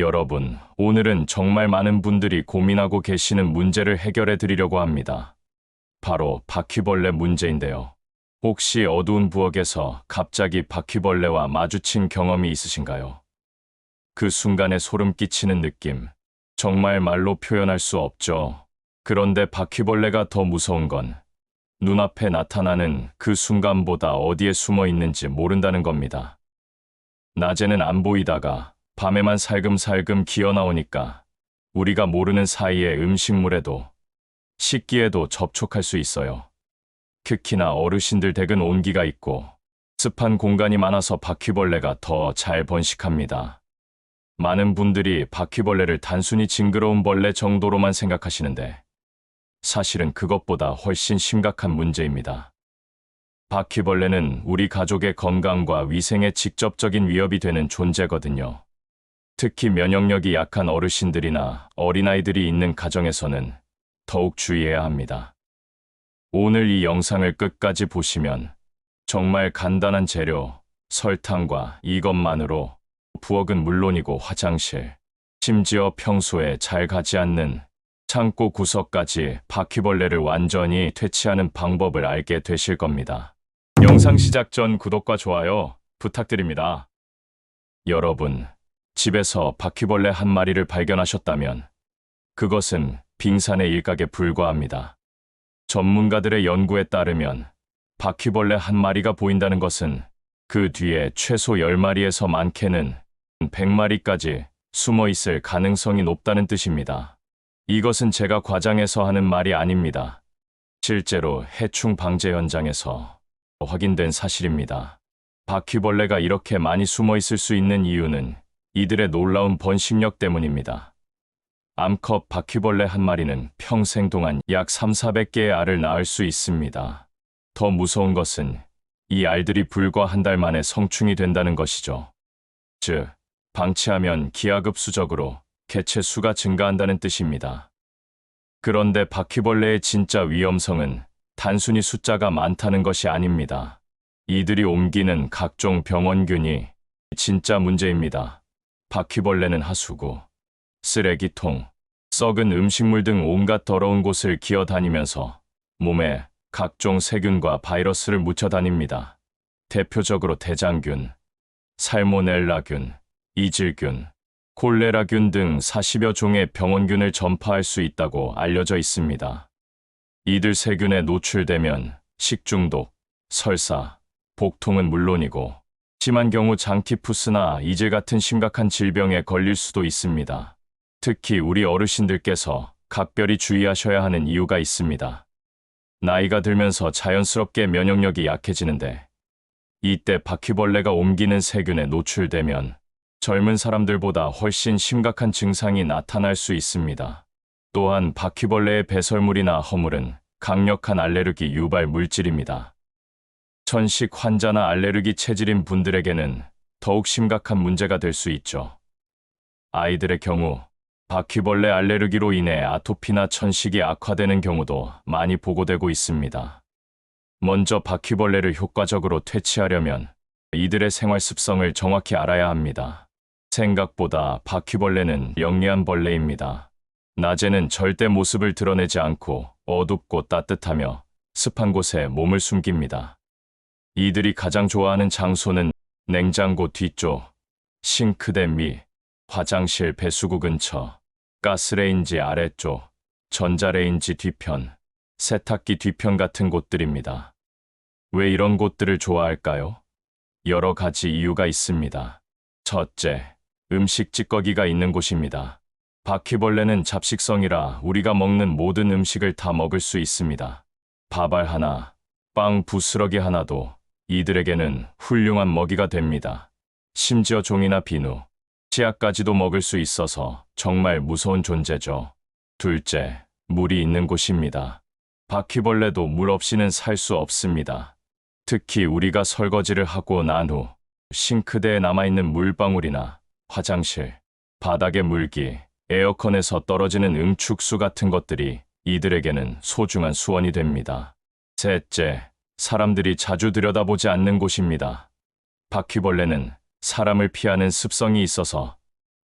여러분, 오늘은 정말 많은 분들이 고민하고 계시는 문제를 해결해 드리려고 합니다. 바로 바퀴벌레 문제인데요. 혹시 어두운 부엌에서 갑자기 바퀴벌레와 마주친 경험이 있으신가요? 그 순간에 소름 끼치는 느낌, 정말 말로 표현할 수 없죠. 그런데 바퀴벌레가 더 무서운 건 눈앞에 나타나는 그 순간보다 어디에 숨어 있는지 모른다는 겁니다. 낮에는 안 보이다가 밤에만 살금살금 기어 나오니까 우리가 모르는 사이에 음식물에도 식기에도 접촉할 수 있어요. 특히나 어르신들 댁은 온기가 있고 습한 공간이 많아서 바퀴벌레가 더 잘 번식합니다. 많은 분들이 바퀴벌레를 단순히 징그러운 벌레 정도로만 생각하시는데 사실은 그것보다 훨씬 심각한 문제입니다. 바퀴벌레는 우리 가족의 건강과 위생에 직접적인 위협이 되는 존재거든요. 특히 면역력이 약한 어르신들이나 어린아이들이 있는 가정에서는 더욱 주의해야 합니다. 오늘 이 영상을 끝까지 보시면 정말 간단한 재료, 설탕과 이것만으로 부엌은 물론이고 화장실, 심지어 평소에 잘 가지 않는 창고 구석까지 바퀴벌레를 완전히 퇴치하는 방법을 알게 되실 겁니다. 영상 시작 전 구독과 좋아요 부탁드립니다. 여러분, 집에서 바퀴벌레 한 마리를 발견하셨다면 그것은 빙산의 일각에 불과합니다. 전문가들의 연구에 따르면 바퀴벌레 한 마리가 보인다는 것은 그 뒤에 최소 10마리에서 많게는 100마리까지 숨어 있을 가능성이 높다는 뜻입니다. 이것은 제가 과장해서 하는 말이 아닙니다. 실제로 해충 방제 현장에서 확인된 사실입니다. 바퀴벌레가 이렇게 많이 숨어 있을 수 있는 이유는 이들의 놀라운 번식력 때문입니다. 암컷 바퀴벌레 한 마리는 평생 동안 약 300~400개의 알을 낳을 수 있습니다. 더 무서운 것은 이 알들이 불과 한 달 만에 성충이 된다는 것이죠. 즉, 방치하면 기하급수적으로 개체 수가 증가한다는 뜻입니다. 그런데 바퀴벌레의 진짜 위험성은 단순히 숫자가 많다는 것이 아닙니다. 이들이 옮기는 각종 병원균이 진짜 문제입니다. 바퀴벌레는 하수구, 쓰레기통, 썩은 음식물 등 온갖 더러운 곳을 기어다니면서 몸에 각종 세균과 바이러스를 묻혀 다닙니다. 대표적으로 대장균, 살모넬라균, 이질균, 콜레라균 등 40여 종의 병원균을 전파할 수 있다고 알려져 있습니다. 이들 세균에 노출되면 식중독, 설사, 복통은 물론이고 심한 경우 장티푸스나 이질 같은 심각한 질병에 걸릴 수도 있습니다. 특히 우리 어르신들께서 각별히 주의하셔야 하는 이유가 있습니다. 나이가 들면서 자연스럽게 면역력이 약해지는데 이때 바퀴벌레가 옮기는 세균에 노출되면 젊은 사람들보다 훨씬 심각한 증상이 나타날 수 있습니다. 또한 바퀴벌레의 배설물이나 허물은 강력한 알레르기 유발 물질입니다. 천식 환자나 알레르기 체질인 분들에게는 더욱 심각한 문제가 될 수 있죠. 아이들의 경우 바퀴벌레 알레르기로 인해 아토피나 천식이 악화되는 경우도 많이 보고되고 있습니다. 먼저 바퀴벌레를 효과적으로 퇴치하려면 이들의 생활 습성을 정확히 알아야 합니다. 생각보다 바퀴벌레는 영리한 벌레입니다. 낮에는 절대 모습을 드러내지 않고 어둡고 따뜻하며 습한 곳에 몸을 숨깁니다. 이들이 가장 좋아하는 장소는 냉장고 뒤쪽, 싱크대 밑, 화장실 배수구 근처, 가스레인지 아래쪽, 전자레인지 뒤편, 세탁기 뒤편 같은 곳들입니다. 왜 이런 곳들을 좋아할까요? 여러 가지 이유가 있습니다. 첫째, 음식 찌꺼기가 있는 곳입니다. 바퀴벌레는 잡식성이라 우리가 먹는 모든 음식을 다 먹을 수 있습니다. 밥알 하나, 빵 부스러기 하나도 이들에게는 훌륭한 먹이가 됩니다. 심지어 종이나 비누, 치약까지도 먹을 수 있어서 정말 무서운 존재죠. 둘째, 물이 있는 곳입니다. 바퀴벌레도 물 없이는 살 수 없습니다. 특히 우리가 설거지를 하고 난 후 싱크대에 남아있는 물방울이나 화장실, 바닥의 물기, 에어컨에서 떨어지는 응축수 같은 것들이 이들에게는 소중한 수원이 됩니다. 셋째, 사람들이 자주 들여다보지 않는 곳입니다. 바퀴벌레는 사람을 피하는 습성이 있어서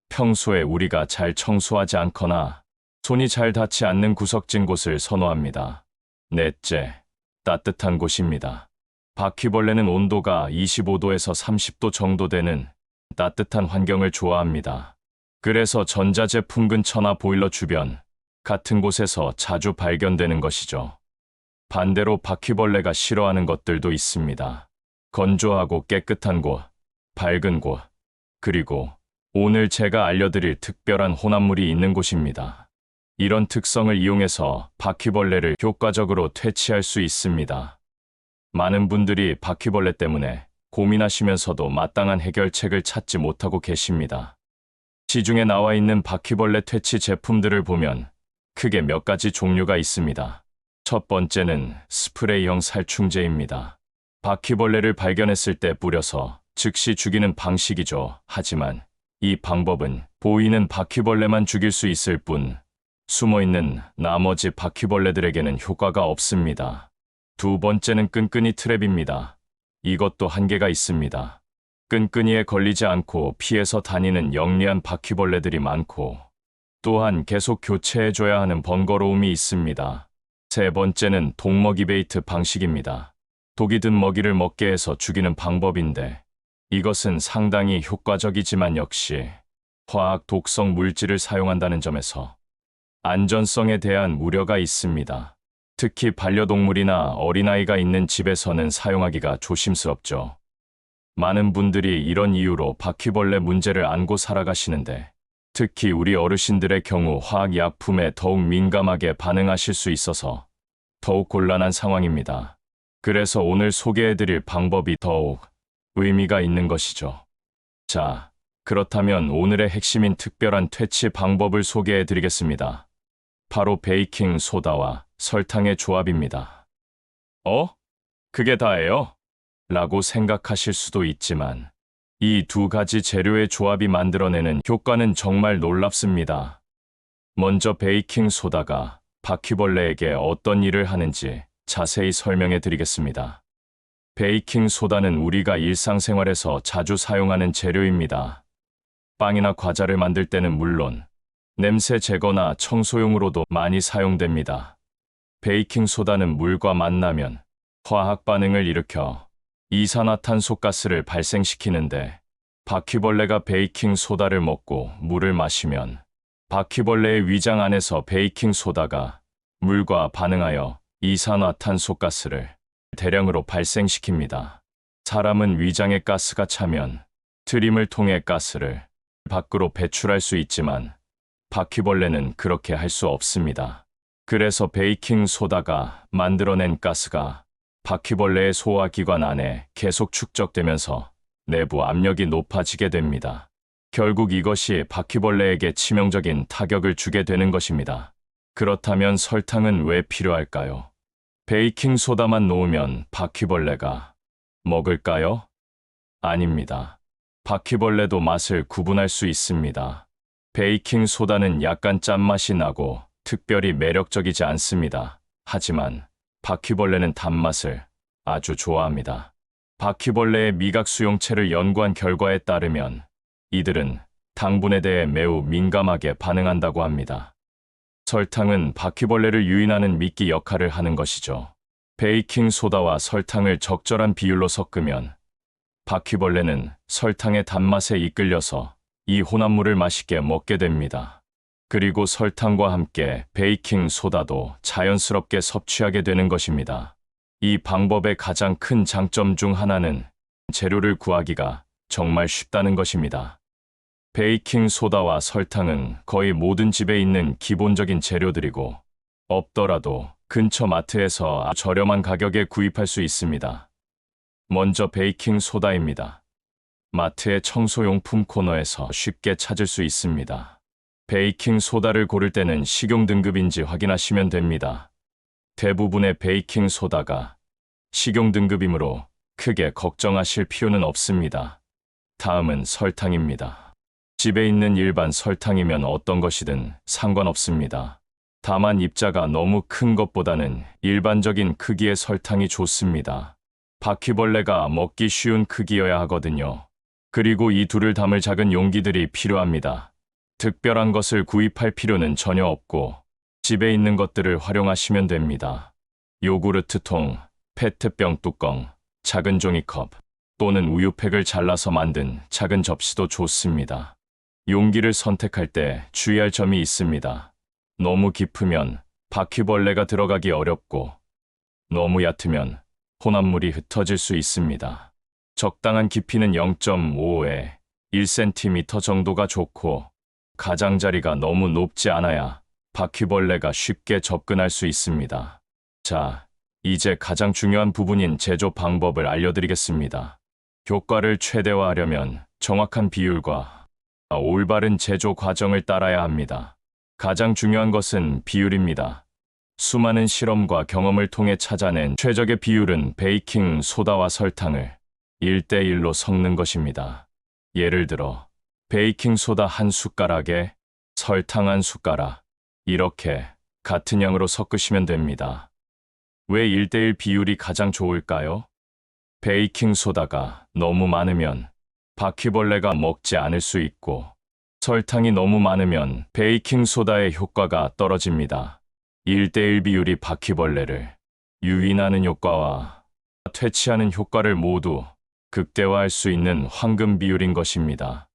평소에 우리가 잘 청소하지 않거나 손이 잘 닿지 않는 구석진 곳을 선호합니다. 넷째, 따뜻한 곳입니다. 바퀴벌레는 온도가 25도에서 30도 정도 되는 따뜻한 환경을 좋아합니다. 그래서 전자제품 근처나 보일러 주변 같은 곳에서 자주 발견되는 것이죠. 반대로 바퀴벌레가 싫어하는 것들도 있습니다. 건조하고 깨끗한 곳, 밝은 곳, 그리고 오늘 제가 알려드릴 특별한 혼합물이 있는 곳입니다. 이런 특성을 이용해서 바퀴벌레를 효과적으로 퇴치할 수 있습니다. 많은 분들이 바퀴벌레 때문에 고민하시면서도 마땅한 해결책을 찾지 못하고 계십니다. 시중에 나와 있는 바퀴벌레 퇴치 제품들을 보면 크게 몇 가지 종류가 있습니다. 첫 번째는 스프레이형 살충제입니다. 바퀴벌레를 발견했을 때 뿌려서 즉시 죽이는 방식이죠. 하지만 이 방법은 보이는 바퀴벌레만 죽일 수 있을 뿐 숨어있는 나머지 바퀴벌레들에게는 효과가 없습니다. 두 번째는 끈끈이 트랩입니다. 이것도 한계가 있습니다. 끈끈이에 걸리지 않고 피해서 다니는 영리한 바퀴벌레들이 많고 또한 계속 교체해줘야 하는 번거로움이 있습니다. 세 번째는 독먹이 베이트 방식입니다. 독이 든 먹이를 먹게 해서 죽이는 방법인데 이것은 상당히 효과적이지만 역시 화학 독성 물질을 사용한다는 점에서 안전성에 대한 우려가 있습니다. 특히 반려동물이나 어린아이가 있는 집에서는 사용하기가 조심스럽죠. 많은 분들이 이런 이유로 바퀴벌레 문제를 안고 살아가시는데 특히 우리 어르신들의 경우 화학약품에 더욱 민감하게 반응하실 수 있어서 더욱 곤란한 상황입니다. 그래서 오늘 소개해드릴 방법이 더욱 의미가 있는 것이죠. 자, 그렇다면 오늘의 핵심인 특별한 퇴치 방법을 소개해드리겠습니다. 바로 베이킹 소다와 설탕의 조합입니다. 그게 다예요? 라고 생각하실 수도 있지만 이 두 가지 재료의 조합이 만들어내는 효과는 정말 놀랍습니다. 먼저 베이킹 소다가 바퀴벌레에게 어떤 일을 하는지 자세히 설명해 드리겠습니다. 베이킹 소다는 우리가 일상생활에서 자주 사용하는 재료입니다. 빵이나 과자를 만들 때는 물론 냄새 제거나 청소용으로도 많이 사용됩니다. 베이킹 소다는 물과 만나면 화학 반응을 일으켜 이산화탄소가스를 발생시키는데 바퀴벌레가 베이킹 소다를 먹고 물을 마시면 바퀴벌레의 위장 안에서 베이킹 소다가 물과 반응하여 이산화탄소가스를 대량으로 발생시킵니다. 사람은 위장에 가스가 차면 트림을 통해 가스를 밖으로 배출할 수 있지만 바퀴벌레는 그렇게 할 수 없습니다. 그래서 베이킹 소다가 만들어낸 가스가 바퀴벌레의 소화기관 안에 계속 축적되면서 내부 압력이 높아지게 됩니다. 결국 이것이 바퀴벌레에게 치명적인 타격을 주게 되는 것입니다. 그렇다면 설탕은 왜 필요할까요? 베이킹 소다만 놓으면 바퀴벌레가 먹을까요? 아닙니다. 바퀴벌레도 맛을 구분할 수 있습니다. 베이킹 소다는 약간 짠맛이 나고 특별히 매력적이지 않습니다. 하지만 바퀴벌레는 단맛을 아주 좋아합니다. 바퀴벌레의 미각 수용체를 연구한 결과에 따르면 이들은 당분에 대해 매우 민감하게 반응한다고 합니다. 설탕은 바퀴벌레를 유인하는 미끼 역할을 하는 것이죠. 베이킹 소다와 설탕을 적절한 비율로 섞으면 바퀴벌레는 설탕의 단맛에 이끌려서 이 혼합물을 맛있게 먹게 됩니다. 그리고 설탕과 함께 베이킹 소다도 자연스럽게 섭취하게 되는 것입니다. 이 방법의 가장 큰 장점 중 하나는 재료를 구하기가 정말 쉽다는 것입니다. 베이킹 소다와 설탕은 거의 모든 집에 있는 기본적인 재료들이고 없더라도 근처 마트에서 저렴한 가격에 구입할 수 있습니다. 먼저 베이킹 소다입니다. 마트의 청소용품 코너에서 쉽게 찾을 수 있습니다. 베이킹 소다를 고를 때는 식용 등급인지 확인하시면 됩니다. 대부분의 베이킹 소다가 식용 등급이므로 크게 걱정하실 필요는 없습니다. 다음은 설탕입니다. 집에 있는 일반 설탕이면 어떤 것이든 상관없습니다. 다만 입자가 너무 큰 것보다는 일반적인 크기의 설탕이 좋습니다. 바퀴벌레가 먹기 쉬운 크기여야 하거든요. 그리고 이 둘을 담을 작은 용기들이 필요합니다. 특별한 것을 구입할 필요는 전혀 없고 집에 있는 것들을 활용하시면 됩니다. 요구르트통, 페트병 뚜껑, 작은 종이컵 또는 우유팩을 잘라서 만든 작은 접시도 좋습니다. 용기를 선택할 때 주의할 점이 있습니다. 너무 깊으면 바퀴벌레가 들어가기 어렵고 너무 얕으면 혼합물이 흩어질 수 있습니다. 적당한 깊이는 0.5에 1cm 정도가 좋고 가장자리가 너무 높지 않아야 바퀴벌레가 쉽게 접근할 수 있습니다. 자, 이제 가장 중요한 부분인 제조 방법을 알려드리겠습니다. 효과를 최대화하려면 정확한 비율과 올바른 제조 과정을 따라야 합니다. 가장 중요한 것은 비율입니다. 수많은 실험과 경험을 통해 찾아낸 최적의 비율은 베이킹 소다와 설탕을 1대1로 섞는 것입니다. 예를 들어 베이킹 소다 한 숟가락에 설탕 한 숟가락 이렇게 같은 양으로 섞으시면 됩니다. 왜 1대1 비율이 가장 좋을까요? 베이킹 소다가 너무 많으면 바퀴벌레가 먹지 않을 수 있고 설탕이 너무 많으면 베이킹 소다의 효과가 떨어집니다. 1대1 비율이 바퀴벌레를 유인하는 효과와 퇴치하는 효과를 모두 극대화할 수 있는 황금 비율인 것입니다.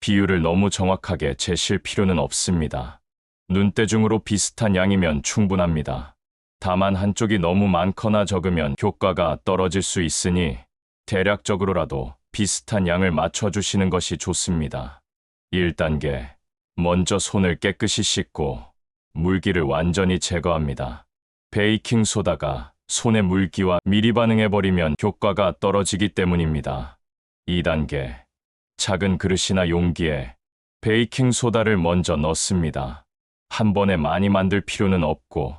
비율을 너무 정확하게 재실 필요는 없습니다. 눈대중으로 비슷한 양이면 충분합니다. 다만 한쪽이 너무 많거나 적으면 효과가 떨어질 수 있으니 대략적으로라도 비슷한 양을 맞춰주시는 것이 좋습니다. 1단계. 먼저 손을 깨끗이 씻고 물기를 완전히 제거합니다. 베이킹 소다가 손의 물기와 미리 반응해버리면 효과가 떨어지기 때문입니다. 2단계. 작은 그릇이나 용기에 베이킹 소다를 먼저 넣습니다. 한 번에 많이 만들 필요는 없고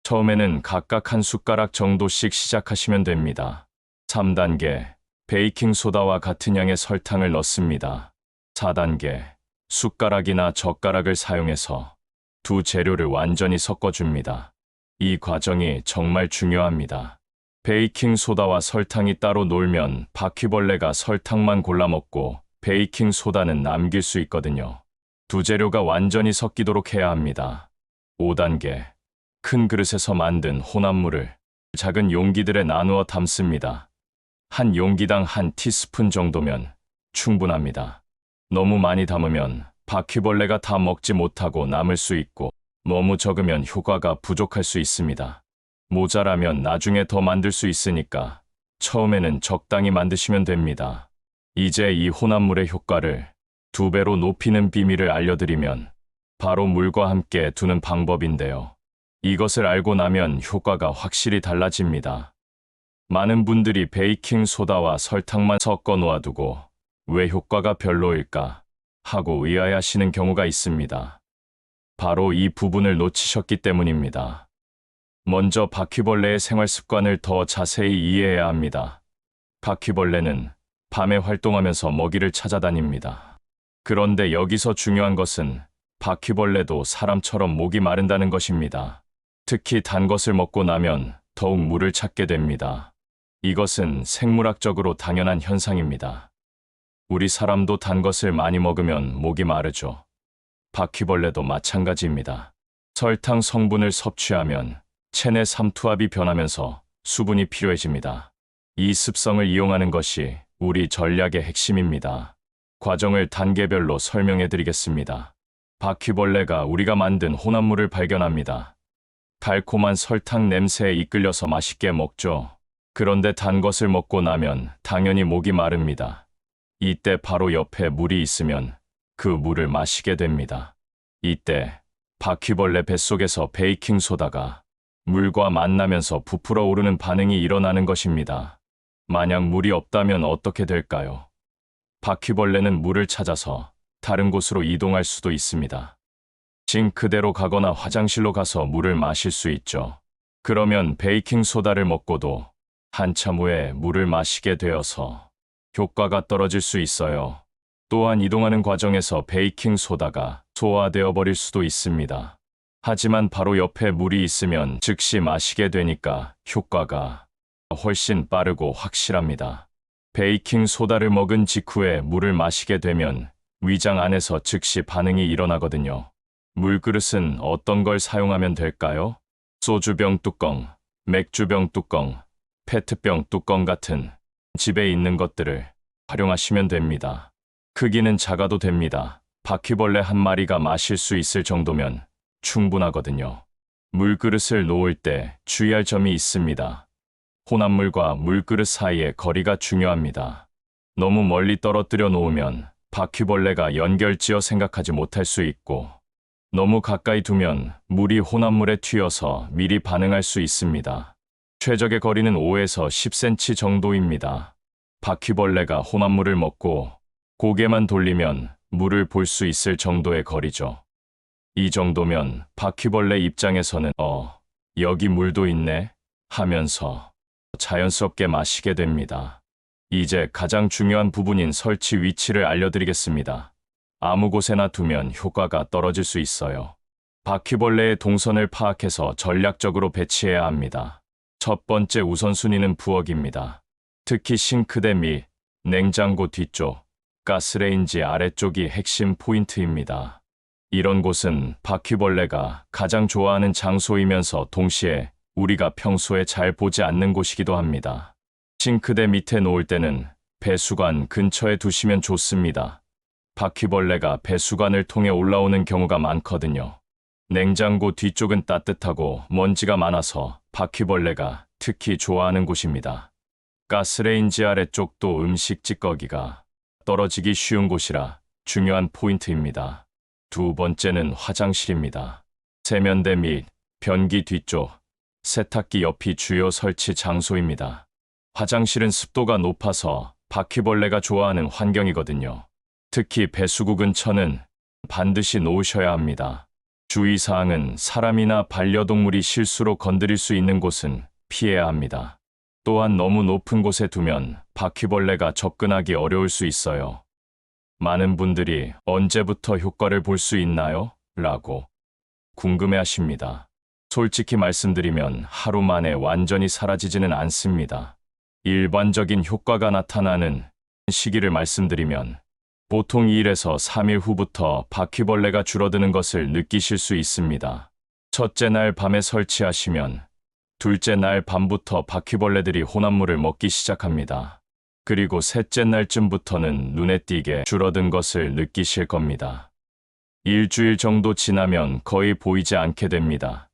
처음에는 각각 한 숟가락 정도씩 시작하시면 됩니다. 3단계. 베이킹 소다와 같은 양의 설탕을 넣습니다. 4단계. 숟가락이나 젓가락을 사용해서 두 재료를 완전히 섞어줍니다. 이 과정이 정말 중요합니다. 베이킹 소다와 설탕이 따로 놀면 바퀴벌레가 설탕만 골라 먹고 베이킹 소다는 남길 수 있거든요. 두 재료가 완전히 섞이도록 해야 합니다. 5단계. 큰 그릇에서 만든 혼합물을 작은 용기들에 나누어 담습니다. 한 용기당 한 티스푼 정도면 충분합니다. 너무 많이 담으면 바퀴벌레가 다 먹지 못하고 남을 수 있고 너무 적으면 효과가 부족할 수 있습니다. 모자라면 나중에 더 만들 수 있으니까 처음에는 적당히 만드시면 됩니다. 이제 이 혼합물의 효과를 2배로 높이는 비밀을 알려드리면 바로 물과 함께 두는 방법인데요. 이것을 알고 나면 효과가 확실히 달라집니다. 많은 분들이 베이킹 소다와 설탕만 섞어 놓아두고 왜 효과가 별로일까 하고 의아해하시는 경우가 있습니다. 바로 이 부분을 놓치셨기 때문입니다. 먼저 바퀴벌레의 생활 습관을 더 자세히 이해해야 합니다. 바퀴벌레는 밤에 활동하면서 먹이를 찾아다닙니다. 그런데 여기서 중요한 것은 바퀴벌레도 사람처럼 목이 마른다는 것입니다. 특히 단 것을 먹고 나면 더욱 물을 찾게 됩니다. 이것은 생물학적으로 당연한 현상입니다. 우리 사람도 단 것을 많이 먹으면 목이 마르죠. 바퀴벌레도 마찬가지입니다. 설탕 성분을 섭취하면 체내 삼투압이 변하면서 수분이 필요해집니다. 이 습성을 이용하는 것이 우리 전략의 핵심입니다. 과정을 단계별로 설명해 드리겠습니다. 바퀴벌레가 우리가 만든 혼합물을 발견합니다. 달콤한 설탕 냄새에 이끌려서 맛있게 먹죠. 그런데 단 것을 먹고 나면 당연히 목이 마릅니다. 이때 바로 옆에 물이 있으면 그 물을 마시게 됩니다. 이때 바퀴벌레 뱃속에서 베이킹 소다가 물과 만나면서 부풀어 오르는 반응이 일어나는 것입니다. 만약 물이 없다면 어떻게 될까요? 바퀴벌레는 물을 찾아서 다른 곳으로 이동할 수도 있습니다. 싱크대로 가거나 화장실로 가서 물을 마실 수 있죠. 그러면 베이킹 소다를 먹고도 한참 후에 물을 마시게 되어서 효과가 떨어질 수 있어요. 또한 이동하는 과정에서 베이킹 소다가 소화되어 버릴 수도 있습니다. 하지만 바로 옆에 물이 있으면 즉시 마시게 되니까 효과가 훨씬 빠르고 확실합니다. 베이킹 소다를 먹은 직후에 물을 마시게 되면 위장 안에서 즉시 반응이 일어나거든요. 물그릇은 어떤 걸 사용하면 될까요? 소주병 뚜껑, 맥주병 뚜껑, 페트병 뚜껑 같은 집에 있는 것들을 활용하시면 됩니다. 크기는 작아도 됩니다. 바퀴벌레 한 마리가 마실 수 있을 정도면 충분하거든요. 물그릇을 놓을 때 주의할 점이 있습니다. 혼합물과 물그릇 사이의 거리가 중요합니다. 너무 멀리 떨어뜨려 놓으면 바퀴벌레가 연결지어 생각하지 못할 수 있고, 너무 가까이 두면 물이 혼합물에 튀어서 미리 반응할 수 있습니다. 최적의 거리는 5에서 10cm 정도입니다. 바퀴벌레가 혼합물을 먹고 고개만 돌리면 물을 볼 수 있을 정도의 거리죠. 이 정도면 바퀴벌레 입장에서는 여기 물도 있네 하면서 자연스럽게 마시게 됩니다. 이제 가장 중요한 부분인 설치 위치를 알려드리겠습니다. 아무 곳에나 두면 효과가 떨어질 수 있어요. 바퀴벌레의 동선을 파악해서 전략적으로 배치해야 합니다. 첫 번째 우선순위는 부엌입니다. 특히 싱크대 및 냉장고 뒤쪽, 가스레인지 아래쪽이 핵심 포인트입니다. 이런 곳은 바퀴벌레가 가장 좋아하는 장소이면서 동시에 우리가 평소에 잘 보지 않는 곳이기도 합니다. 싱크대 밑에 놓을 때는 배수관 근처에 두시면 좋습니다. 바퀴벌레가 배수관을 통해 올라오는 경우가 많거든요. 냉장고 뒤쪽은 따뜻하고 먼지가 많아서 바퀴벌레가 특히 좋아하는 곳입니다. 가스레인지 아래쪽도 음식 찌꺼기가 떨어지기 쉬운 곳이라 중요한 포인트입니다. 두 번째는 화장실입니다. 세면대 및 변기 뒤쪽, 세탁기 옆이 주요 설치 장소입니다. 화장실은 습도가 높아서 바퀴벌레가 좋아하는 환경이거든요. 특히 배수구 근처는 반드시 놓으셔야 합니다. 주의사항은 사람이나 반려동물이 실수로 건드릴 수 있는 곳은 피해야 합니다. 또한 너무 높은 곳에 두면 바퀴벌레가 접근하기 어려울 수 있어요. 많은 분들이 언제부터 효과를 볼 수 있나요? 라고 궁금해 하십니다. 솔직히 말씀드리면 하루 만에 완전히 사라지지는 않습니다. 일반적인 효과가 나타나는 시기를 말씀드리면 보통 2일에서 3일 후부터 바퀴벌레가 줄어드는 것을 느끼실 수 있습니다. 첫째 날 밤에 설치하시면 둘째 날 밤부터 바퀴벌레들이 혼합물을 먹기 시작합니다. 그리고 셋째 날쯤부터는 눈에 띄게 줄어든 것을 느끼실 겁니다. 일주일 정도 지나면 거의 보이지 않게 됩니다.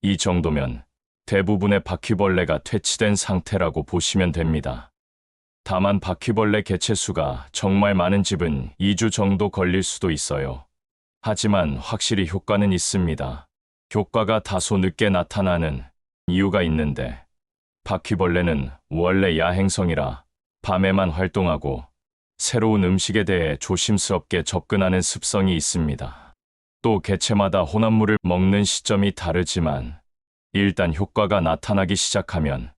이 정도면 대부분의 바퀴벌레가 퇴치된 상태라고 보시면 됩니다. 다만 바퀴벌레 개체수가 정말 많은 집은 2주 정도 걸릴 수도 있어요. 하지만 확실히 효과는 있습니다. 효과가 다소 늦게 나타나는 이유가 있는데, 바퀴벌레는 원래 야행성이라 밤에만 활동하고 새로운 음식에 대해 조심스럽게 접근하는 습성이 있습니다. 또 개체마다 혼합물을 먹는 시점이 다르지만 일단 효과가 나타나기 시작하면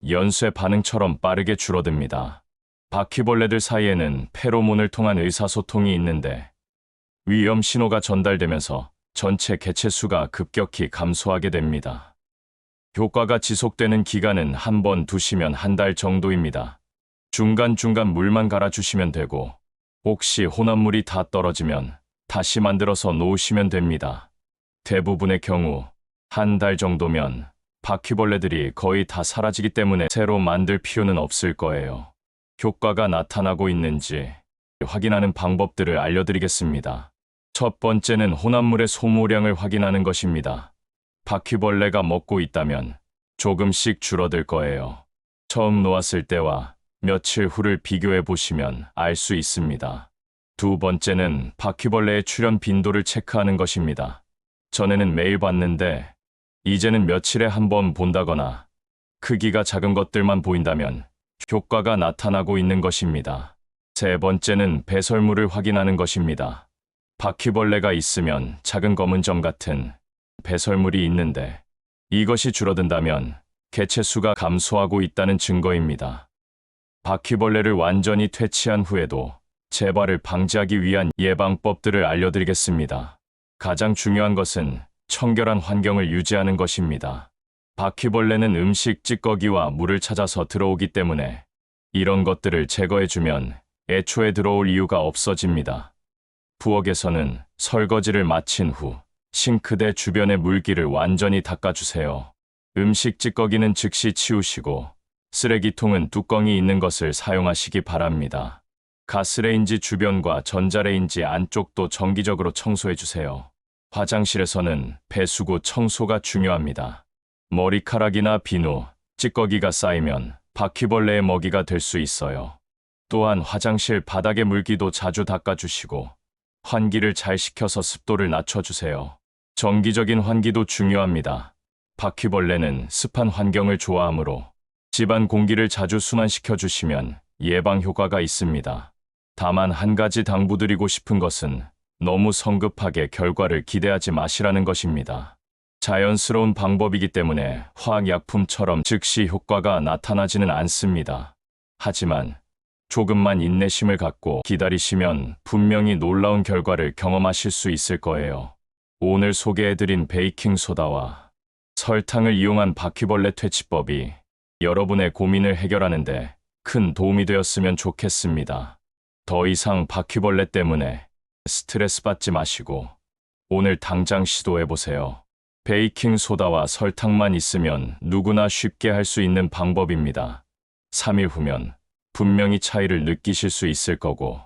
연쇄 반응처럼 빠르게 줄어듭니다. 바퀴벌레들 사이에는 페로몬을 통한 의사소통이 있는데 위험 신호가 전달되면서 전체 개체 수가 급격히 감소하게 됩니다. 효과가 지속되는 기간은 한 번 두시면 한 달 정도입니다. 중간중간 물만 갈아주시면 되고 혹시 혼합물이 다 떨어지면 다시 만들어서 놓으시면 됩니다. 대부분의 경우 한 달 정도면 바퀴벌레들이 거의 다 사라지기 때문에 새로 만들 필요는 없을 거예요. 효과가 나타나고 있는지 확인하는 방법들을 알려드리겠습니다. 첫 번째는 혼합물의 소모량을 확인하는 것입니다. 바퀴벌레가 먹고 있다면 조금씩 줄어들 거예요. 처음 놓았을 때와 며칠 후를 비교해 보시면 알 수 있습니다. 두 번째는 바퀴벌레의 출현 빈도를 체크하는 것입니다. 전에는 매일 봤는데 이제는 며칠에 한 번 본다거나 크기가 작은 것들만 보인다면 효과가 나타나고 있는 것입니다. 세 번째는 배설물을 확인하는 것입니다. 바퀴벌레가 있으면 작은 검은 점 같은 배설물이 있는데 이것이 줄어든다면 개체 수가 감소하고 있다는 증거입니다. 바퀴벌레를 완전히 퇴치한 후에도 재발을 방지하기 위한 예방법들을 알려드리겠습니다. 가장 중요한 것은 청결한 환경을 유지하는 것입니다. 바퀴벌레는 음식 찌꺼기와 물을 찾아서 들어오기 때문에 이런 것들을 제거해주면 애초에 들어올 이유가 없어집니다. 부엌에서는 설거지를 마친 후 싱크대 주변의 물기를 완전히 닦아주세요. 음식 찌꺼기는 즉시 치우시고 쓰레기통은 뚜껑이 있는 것을 사용하시기 바랍니다. 가스레인지 주변과 전자레인지 안쪽도 정기적으로 청소해주세요. 화장실에서는 배수구 청소가 중요합니다. 머리카락이나 비누, 찌꺼기가 쌓이면 바퀴벌레의 먹이가 될 수 있어요. 또한 화장실 바닥의 물기도 자주 닦아주시고 환기를 잘 시켜서 습도를 낮춰주세요. 정기적인 환기도 중요합니다. 바퀴벌레는 습한 환경을 좋아하므로 집안 공기를 자주 순환시켜 주시면 예방 효과가 있습니다. 다만 한 가지 당부드리고 싶은 것은 너무 성급하게 결과를 기대하지 마시라는 것입니다. 자연스러운 방법이기 때문에 화학약품처럼 즉시 효과가 나타나지는 않습니다. 하지만 조금만 인내심을 갖고 기다리시면 분명히 놀라운 결과를 경험하실 수 있을 거예요. 오늘 소개해드린 베이킹소다와 설탕을 이용한 바퀴벌레 퇴치법이 여러분의 고민을 해결하는데 큰 도움이 되었으면 좋겠습니다. 더 이상 바퀴벌레 때문에 스트레스 받지 마시고 오늘 당장 시도해보세요. 베이킹소다와 설탕만 있으면 누구나 쉽게 할 수 있는 방법입니다. 3일 후면 분명히 차이를 느끼실 수 있을 거고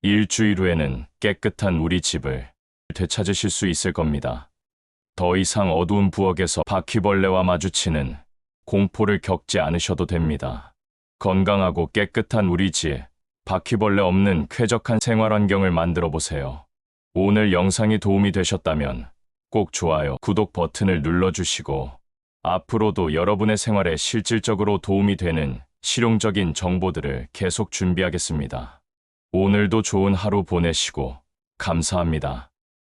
일주일 후에는 깨끗한 우리 집을 되찾으실 수 있을 겁니다. 더 이상 어두운 부엌에서 바퀴벌레와 마주치는 공포를 겪지 않으셔도 됩니다. 건강하고 깨끗한 우리 집, 바퀴벌레 없는 쾌적한 생활 환경을 만들어 보세요. 오늘 영상이 도움이 되셨다면 꼭 좋아요, 구독 버튼을 눌러주시고 앞으로도 여러분의 생활에 실질적으로 도움이 되는 실용적인 정보들을 계속 준비하겠습니다. 오늘도 좋은 하루 보내시고 감사합니다.